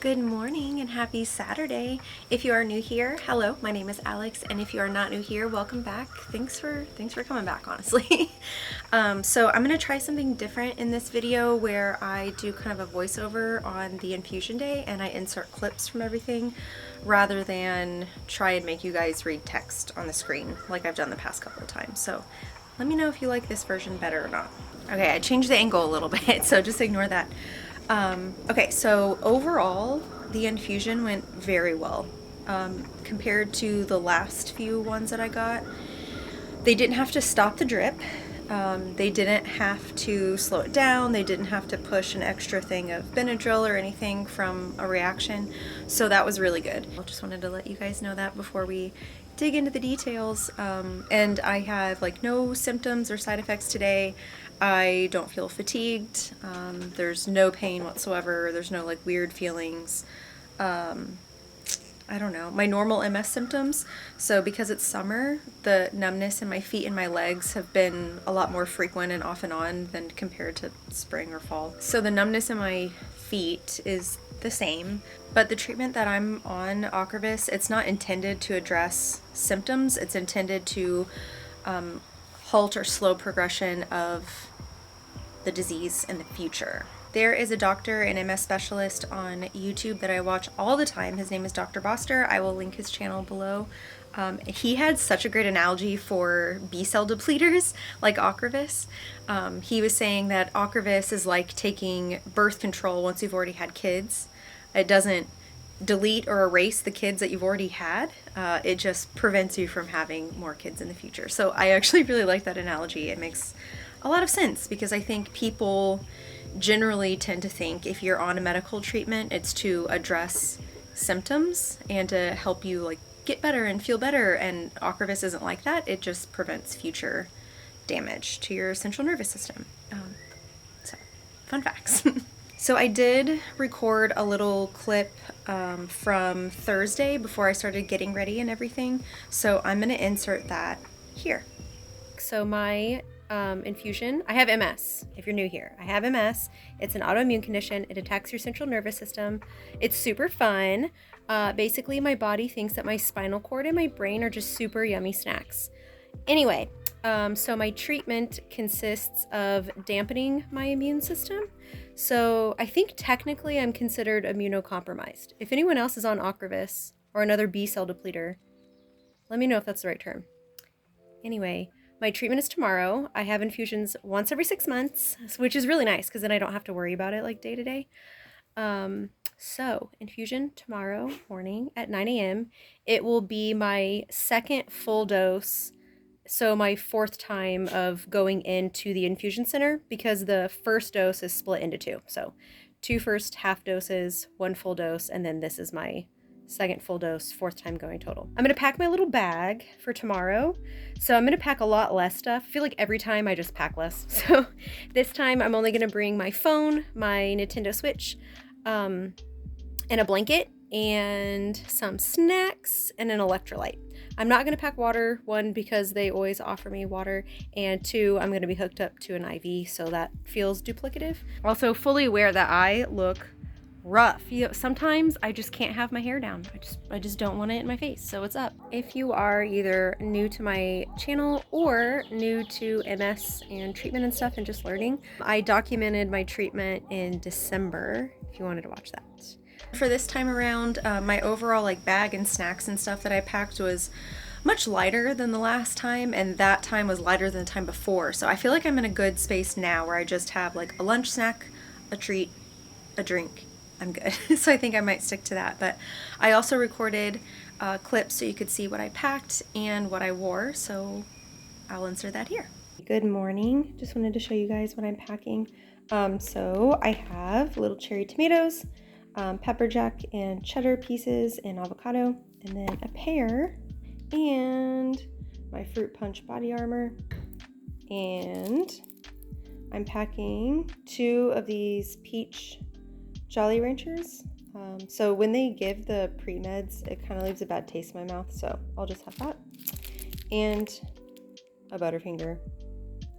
Good morning and happy Saturday. If you are new here, hello, my name is Alex, and if you are not new here, welcome back. Thanks for coming back, honestly. So I'm gonna try something different in this video where I do kind of a voiceover on the infusion day and I insert clips from everything rather than try and make you guys read text on the screen like I've done the past couple of times. So let me know if you like this version better or not. Okay, I changed the angle a little bit, so just ignore that. Okay, so overall, the infusion went very well compared to the last few ones that I got. They didn't have to stop the drip. They didn't have to slow it down. They didn't have to push an extra thing of Benadryl or anything from a reaction. So that was really good. I just wanted to let you guys know that before we dig into the details. And I have like no symptoms or side effects today. I don't feel fatigued. There's no pain whatsoever. There's no like weird feelings. I don't know, my normal MS symptoms. So because it's summer, the numbness in my feet and my legs have been a lot more frequent and off and on than compared to spring or fall. So the numbness in my feet is the same, but the treatment that I'm on, Ocrevus, it's not intended to address symptoms. It's intended to halt or slow progression of the disease in the future. There is a doctor and MS specialist on YouTube that I watch all the time. His name is Dr. Boster. I will link his channel below. He had such a great analogy for B-cell depleters like Ocrevus. He was saying that Ocrevus is like taking birth control once you've already had kids. It doesn't delete or erase the kids that you've already had. It just prevents you from having more kids in the future. So I actually really like that analogy. It makes a lot of sense because I think people generally tend to think if you're on a medical treatment, it's to address symptoms and to help you like get better and feel better. And Ocrevus isn't like that. It just prevents future damage to your central nervous system. So fun facts. So I did record a little clip from Thursday before I started getting ready and everything. So I'm gonna insert that here. So my infusion, I have MS. If you're new here, I have MS. It's an autoimmune condition. It attacks your central nervous system. It's super fun. Basically, my body thinks that my spinal cord and my brain are just super yummy snacks. Anyway, so my treatment consists of dampening my immune system. So I think technically I'm considered immunocompromised. If anyone else is on Ocrevus or another B-cell depleter, let me know if that's the right term. Anyway, my treatment is tomorrow. I have infusions once every 6 months, which is really nice because then I don't have to worry about it like day to day. So infusion tomorrow morning at 9 a.m. It will be my second full dose. So my fourth time of going into the infusion center because the first dose is split into two. So 2 first half doses, 1 full dose, and then this is my second full dose, 4th time going total. I'm gonna pack my little bag for tomorrow. So I'm gonna pack a lot less stuff. I feel like every time I just pack less. So this time I'm only gonna bring my phone, my Nintendo Switch, and a blanket and some snacks and an electrolyte. I'm not gonna pack water, 1, because they always offer me water, and 2, I'm gonna be hooked up to an IV, so that feels duplicative. Also fully aware that I look rough. You know, sometimes I just can't have my hair down. I just don't want it in my face. So what's up? If you are either new to my channel or new to MS and treatment and stuff and just learning, I documented my treatment in December if you wanted to watch that. For this time around, my overall like bag and snacks and stuff that I packed was much lighter than the last time, and that time was lighter than the time before. So I feel like I'm in a good space now where I just have like a lunch snack, a treat, a drink. I'm good. So I think I might stick to that. But I also recorded clips so you could see what I packed and what I wore. So I'll insert that here. Good morning. Just wanted to show you guys what I'm packing. So I have little cherry tomatoes, pepper jack and cheddar pieces, and avocado, and then a pear, and my fruit punch body armor. And I'm packing 2 of these peach Jolly Ranchers. So when they give the pre-meds, it kind of leaves a bad taste in my mouth, so I'll just have that. And a Butterfinger.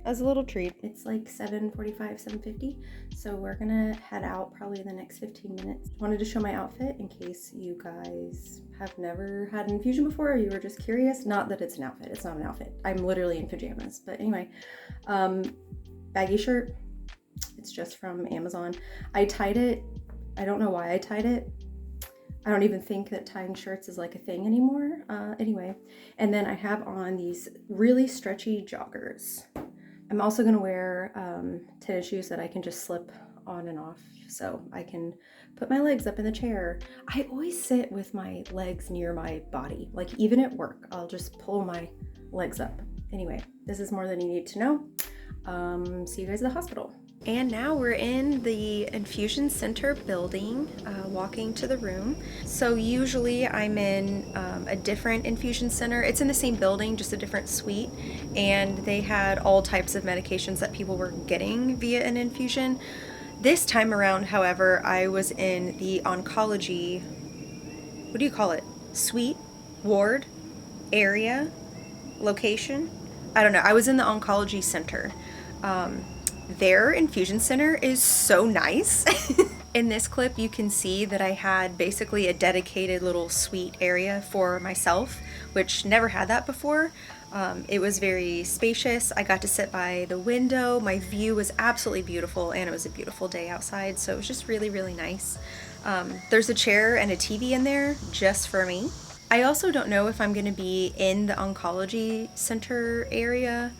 as a little treat. It's like 7:45, 7:50, so we're gonna head out probably in the next 15 minutes. Wanted to show my outfit in case you guys have never had an infusion before or you were just curious. Not that it's an outfit, it's not an outfit. I'm literally in pajamas, but anyway. Baggy shirt, it's just from Amazon. I tied it, I don't know why I tied it. I don't even think that tying shirts is like a thing anymore. Anyway, and then I have on these really stretchy joggers. I'm also gonna wear tennis shoes that I can just slip on and off so I can put my legs up in the chair. I always sit with my legs near my body. Like even at work, I'll just pull my legs up. Anyway, this is more than you need to know. See you guys at the hospital. And now we're in the infusion center building, walking to the room. So usually I'm in a different infusion center. It's in the same building, just a different suite. And they had all types of medications that people were getting via an infusion. This time around, however, I was in the oncology, what do you call it? Suite, ward, area, location? I don't know. I was in the oncology center. Their infusion center is so nice. In this clip, you can see that I had basically a dedicated little suite area for myself, which never had that before. It was very spacious. I got to sit by the window. My view was absolutely beautiful, and it was a beautiful day outside, so it was just really, really nice. There's a chair and a TV in there just for me. I also don't know if I'm going to be in the oncology center area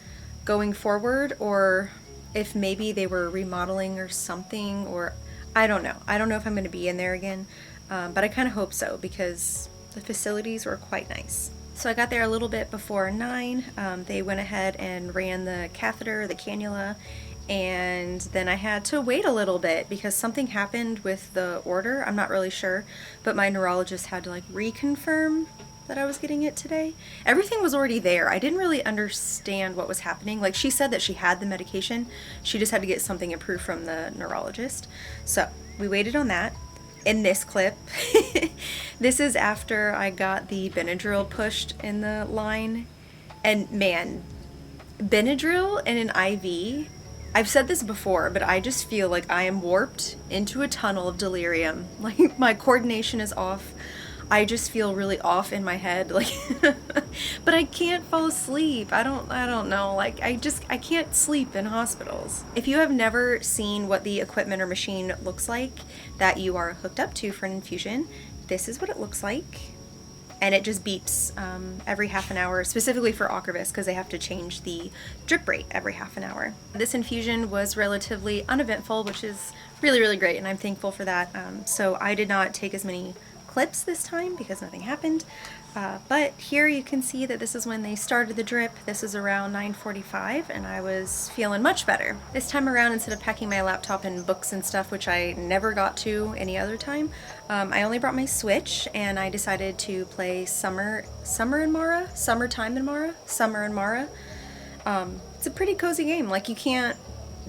going forward, or if maybe they were remodeling or something, or I don't know. I don't know if I'm going to be in there again, but I kind of hope so because the facilities were quite nice. So I got there a little bit before 9. They went ahead and ran the catheter, the cannula, and then I had to wait a little bit because something happened with the order. I'm not really sure, but my neurologist had to like reconfirm that I was getting it today. Everything was already there. I didn't really understand what was happening. Like she said that she had the medication. She just had to get something approved from the neurologist. So we waited on that. In this clip, this is after I got the Benadryl pushed in the line. And man, Benadryl in an IV, I've said this before, but I just feel like I am warped into a tunnel of delirium. Like my coordination is off. I just feel really off in my head, like, but I can't fall asleep. I don't know, like, I can't sleep in hospitals. If you have never seen what the equipment or machine looks like that you are hooked up to for an infusion, this is what it looks like. And it just beeps every half an hour, specifically for Ocrevus, because they have to change the drip rate every half an hour. This infusion was relatively uneventful, which is really, really great, and I'm thankful for that. So I did not take as many clips this time because nothing happened, but here you can see that this is when they started the drip. This is around 9:45 and I was feeling much better. This time around, instead of packing my laptop and books and stuff, which I never got to any other time, I only brought my Switch and I decided to play Summertime in Mara. It's a pretty cozy game. Like you can't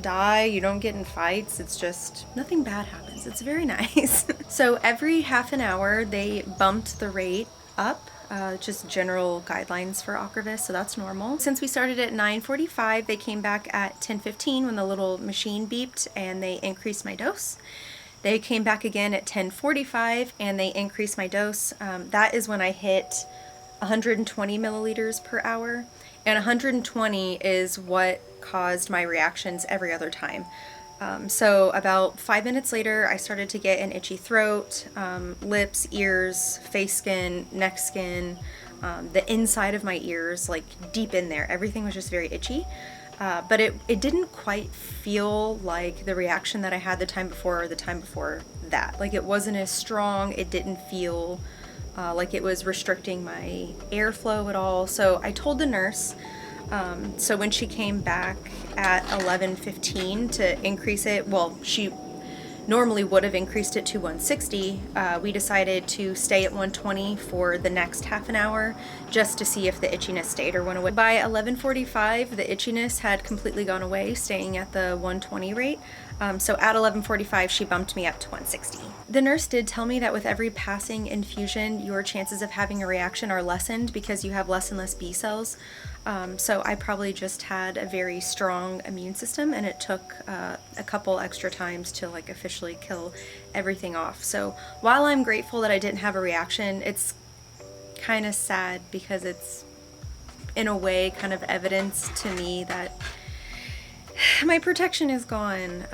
die, you don't get in fights, it's just nothing bad happens. It's very nice. So every half an hour they bumped the rate up, just general guidelines for Ocrevus, so that's normal. Since we started at 9:45, they came back at 10:15 when the little machine beeped and they increased my dose. They came back again at 10:45 and they increased my dose. That is when I hit 120 milliliters per hour, and 120 is what caused my reactions every other time. So about 5 minutes later, I started to get an itchy throat, lips, ears, face skin, neck skin, the inside of my ears, like deep in there. Everything was just very itchy. But it didn't quite feel like the reaction that I had the time before or the time before that. Like it wasn't as strong. It didn't feel like it was restricting my airflow at all. So I told the nurse, so when she came back at 11:15 to increase it, well, she normally would have increased it to 160. We decided to stay at 120 for the next half an hour just to see if the itchiness stayed or went away. By 11:45, the itchiness had completely gone away, staying at the 120 rate. So at 11:45, she bumped me up to 160. The nurse did tell me that with every passing infusion, your chances of having a reaction are lessened because you have less and less B cells. So I probably just had a very strong immune system, and it took a couple extra times to like officially kill everything off. So while I'm grateful that I didn't have a reaction, it's kind of sad because it's in a way kind of evidence to me that my protection is gone.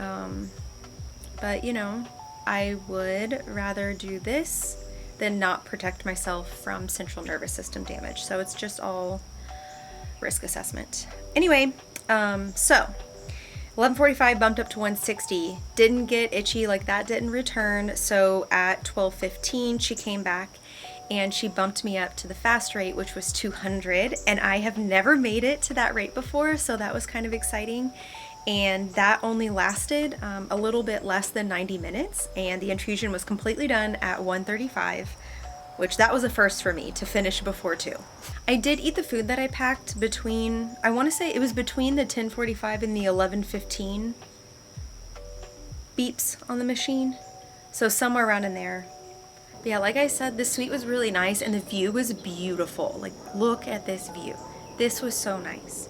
But you know, I would rather do this than not protect myself from central nervous system damage. So it's just all risk assessment. Anyway, so 11:45 bumped up to 160. Didn't get itchy, like that didn't return. So at 12:15 she came back and she bumped me up to the fast rate, which was 200, and I have never made it to that rate before, so that was kind of exciting. And that only lasted a little bit less than 90 minutes, and the infusion was completely done at 1:35, which that was a first for me to finish before 2. I did eat the food that I packed between, I want to say it was between the 10:45 and the 11:15 beeps on the machine, so somewhere around in there. But yeah, like I said, the suite was really nice and the view was beautiful. Like, look at this view. This was so nice.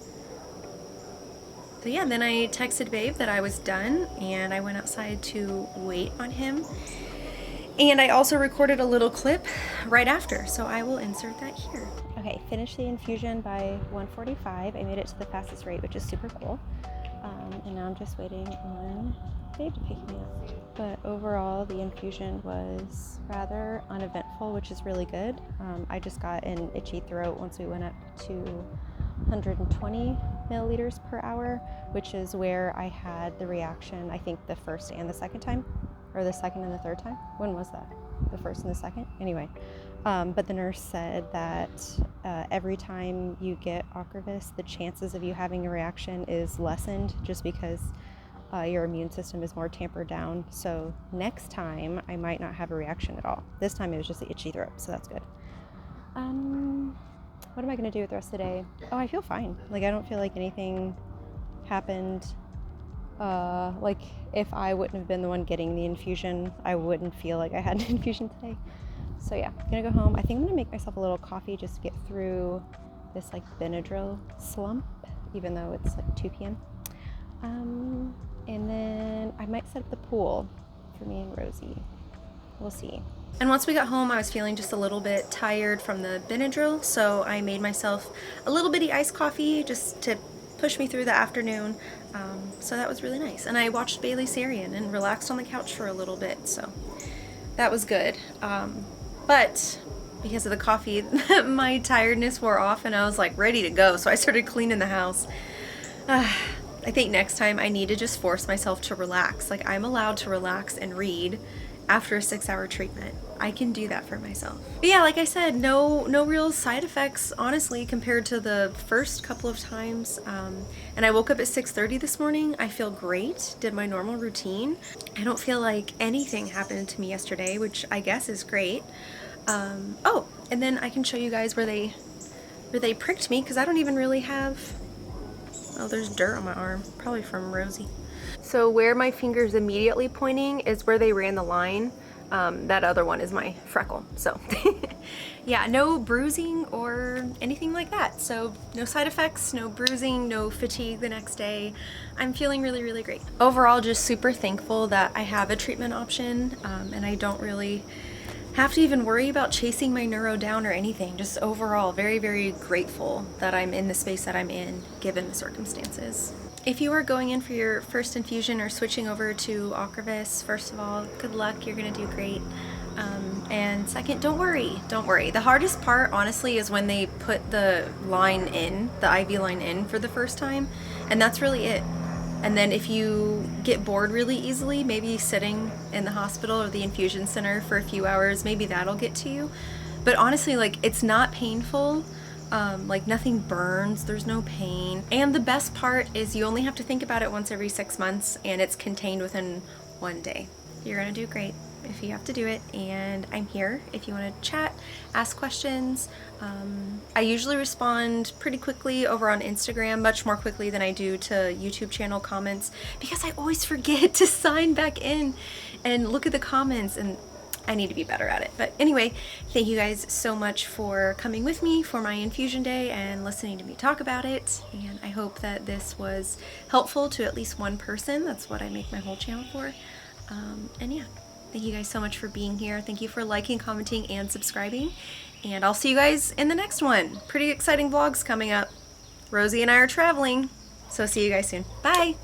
So yeah, then I texted Babe that I was done and I went outside to wait on him. And I also recorded a little clip right after, so I will insert that here. Okay, finished the infusion by 1:45. I made it to the fastest rate, which is super cool. And now I'm just waiting on Babe to pick me up. But overall, the infusion was rather uneventful, which is really good. I just got an itchy throat once we went up to 120 milliliters per hour, which is where I had the reaction, I think the first and the second time, or the second and the third time. When was that? The first and the second? Anyway, but the nurse said that every time you get Ocrevus, the chances of you having a reaction is lessened just because your immune system is more tampered down. So next time I might not have a reaction at all. This time it was just the itchy throat, so that's good. What am I going to do with the rest of the day? Oh, I feel fine. Like, I don't feel like anything happened. Like, if I wouldn't have been the one getting the infusion, I wouldn't feel like I had an infusion today. So yeah, I'm going to go home. I think I'm going to make myself a little coffee just to get through this, like, Benadryl slump, even though it's, like, 2 p.m. And then I might set up the pool for me and Rosie. We'll see. And once we got home, I was feeling just a little bit tired from the Benadryl, so I made myself a little bitty iced coffee just to push me through the afternoon. So that was really nice. And I watched Bailey Sarian and relaxed on the couch for a little bit, so that was good. But because of the coffee, my tiredness wore off and I was like ready to go, so I started cleaning the house. I think next time I need to just force myself to relax. Like, I'm allowed to relax and read after a 6-hour treatment. I can do that for myself. But yeah, like I said, no real side effects, honestly, compared to the first couple of times. And I woke up at 6:30 this morning. I feel great, did my normal routine. I don't feel like anything happened to me yesterday, which I guess is great. Oh, and then I can show you guys where they pricked me, because I don't even really have, oh, there's dirt on my arm, probably from Rosie. So where my finger's immediately pointing is where they ran the line. That other one is my freckle. So yeah, no bruising or anything like that. So no side effects, no bruising, no fatigue the next day. I'm feeling really, really great. Overall, just super thankful that I have a treatment option, and I don't really have to even worry about chasing my neuro down or anything. Just overall, very, very grateful that I'm in the space that I'm in, given the circumstances. If you are going in for your first infusion or switching over to Ocrevus, first of all, good luck, you're gonna do great. And second, don't worry. The hardest part, honestly, is when they put the line in, the IV line in for the first time, and that's really it. And then if you get bored really easily, maybe sitting in the hospital or the infusion center for a few hours, maybe that'll get to you. But honestly, like, it's not painful. Like, nothing burns, there's no pain. And the best part is you only have to think about it once every 6 months, and it's contained within 1 day. You're gonna do great if you have to do it, and I'm here if you want to chat, ask questions. I usually respond pretty quickly over on Instagram, much more quickly than I do to YouTube channel comments, because I always forget to sign back in and look at the comments, and I need to be better at it. But anyway, thank you guys so much for coming with me for my infusion day and listening to me talk about it. And I hope that this was helpful to at least one person. That's what I make my whole channel for. And yeah, thank you guys so much for being here. Thank you for liking, commenting, and subscribing. And I'll see you guys in the next one. Pretty exciting vlogs coming up. Rosie and I are traveling. So see you guys soon. Bye!